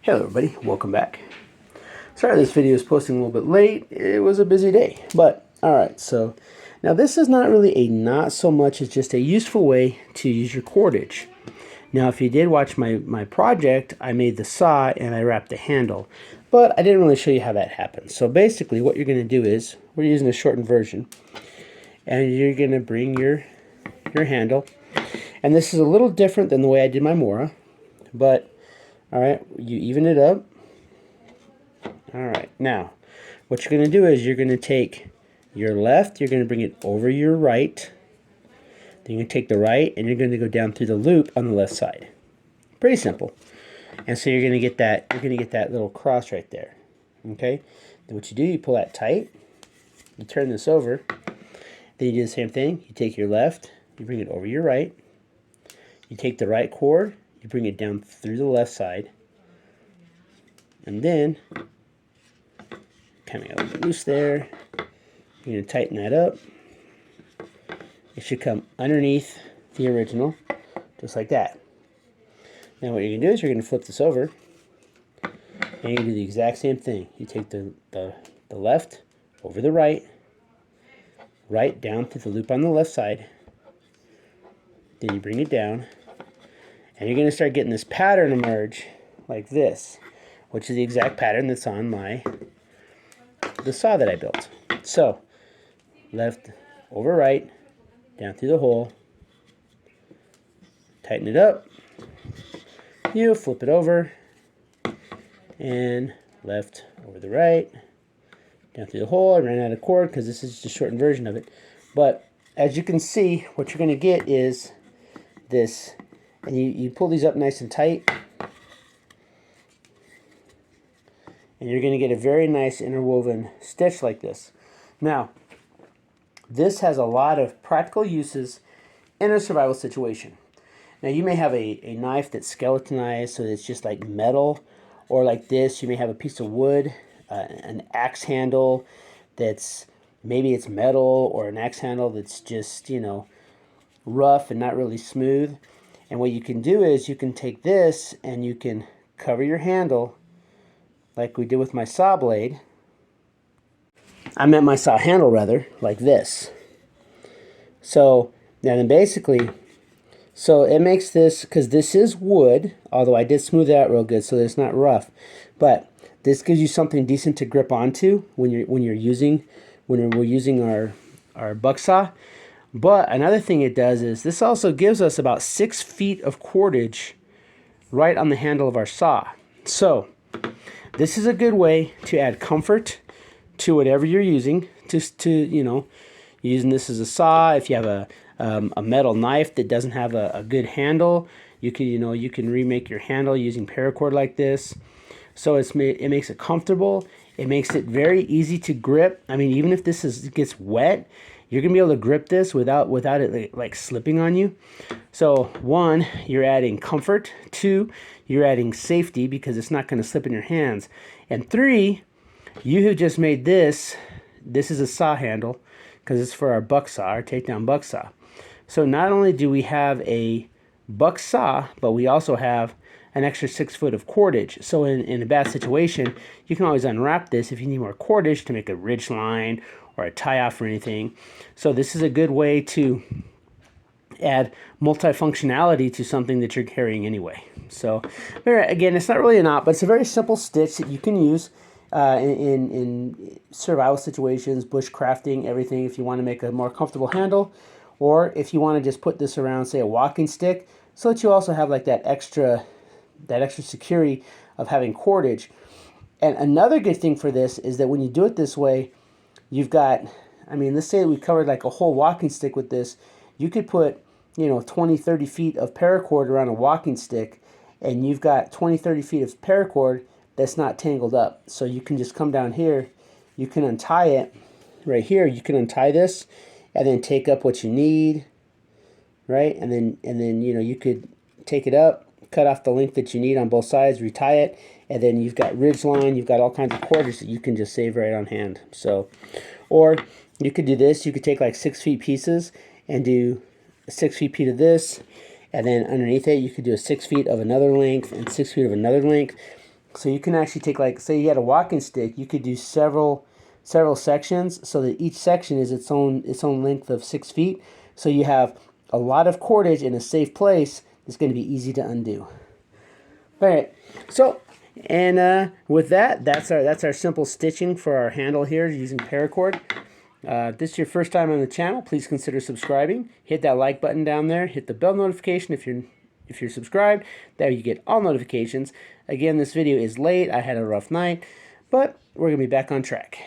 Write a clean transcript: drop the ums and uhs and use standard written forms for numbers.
Hello everybody, welcome back. Sorry this video is posting a little bit late. It was a busy day, but alright, so now this is not really a not so much as just a useful way to use your cordage. Now if you did watch my project, I made the saw and I wrapped the handle, but I didn't really show you how that happens. So basically what you're going to do is, we're using a shortened version, and you're going to bring your handle, and this is a little different than the way I did my Mora, but alright, you even it up. Alright, now, what you're going to do is you're going to take your left, you're going to bring it over your right, then you're going to take the right, and you're going to go down through the loop on the left side. Pretty simple. And so you're going to get that little cross right there. Okay? Then what you do, you pull that tight, you turn this over, then you do the same thing, you take your left, you bring it over your right, you take the right cord, you bring it down through the left side, and then kind of got a little bit loose there. You're going to tighten that up. It should come underneath the original, just like that. Now what you're going to do is you're going to flip this over, and you do the exact same thing. You take the left over the right, right down through the loop on the left side, then you bring it down, and you're going to start getting this pattern emerge like this, which is the exact pattern that's on the saw that I built. So, left over right, down through the hole, tighten it up, you flip it over, and left over the right, down through the hole. I ran out of cord because this is just a shortened version of it. But as you can see, what you're going to get is this, and you pull these up nice and tight, and you're going to get a very nice interwoven stitch like this. Now, this has a lot of practical uses in a survival situation. Now, you may have a knife that's skeletonized, so it's just like metal, or like this, you may have a piece of wood, an axe handle that's, maybe it's metal, or an axe handle that's just, you know, rough and not really smooth. And what you can do is you can take this and you can cover your handle like we did with my saw blade. I meant my saw handle rather, like this. So now then basically, so it makes this, because this is wood, although I did smooth it out real good so that it's not rough, but this gives you something decent to grip onto when we're using our buck saw. But another thing it does is this also gives us about 6 feet of cordage right on the handle of our saw. So this is a good way to add comfort to whatever you're using. Just to, you know, using this as a saw. If you have a metal knife that doesn't have a good handle, you can remake your handle using paracord like this. So it makes it comfortable. It makes it very easy to grip. I mean, even if this gets wet, you're gonna be able to grip this without it like slipping on you. So 1, you're adding comfort. 2, you're adding safety because it's not gonna slip in your hands. And 3, you have just made this is a saw handle because it's for our buck saw, our takedown buck saw. So not only do we have a buck saw, but we also have an extra 6 foot of cordage. So in a bad situation, you can always unwrap this if you need more cordage to make a ridge line or a tie-off or anything. So this is a good way to add multifunctionality to something that you're carrying anyway. So again, it's not really a knot, but it's a very simple stitch that you can use in survival situations, bushcrafting, everything, if you want to make a more comfortable handle, or if you want to just put this around, say, a walking stick, so that you also have like that extra security of having cordage. And another good thing for this is that when you do it this way, you've got, I mean, let's say that we covered like a whole walking stick with this. You could put, 20, 30 feet of paracord around a walking stick, and you've got 20, 30 feet of paracord that's not tangled up. So you can just come down here, you can untie it right here. You can untie this and then take up what you need, right? And then you could take it up, cut off the length that you need on both sides, retie it, and then you've got ridge line, you've got all kinds of cordage that you can just save right on hand. So, or you could do this, you could take like 6 feet pieces and do 6 feet of this, and then underneath it you could do a 6 feet of another length and 6 feet of another length. So you can actually take, like, say you had a walking stick, you could do several sections so that each section is its own length of 6 feet. So you have a lot of cordage in a safe place. It's going to be easy to undo. All right. So, and with that, that's our simple stitching for our handle here using paracord. If this is your first time on the channel, please consider subscribing. Hit that like button down there. Hit the bell notification if you're subscribed. That way you get all notifications. Again, this video is late. I had a rough night, but we're going to be back on track.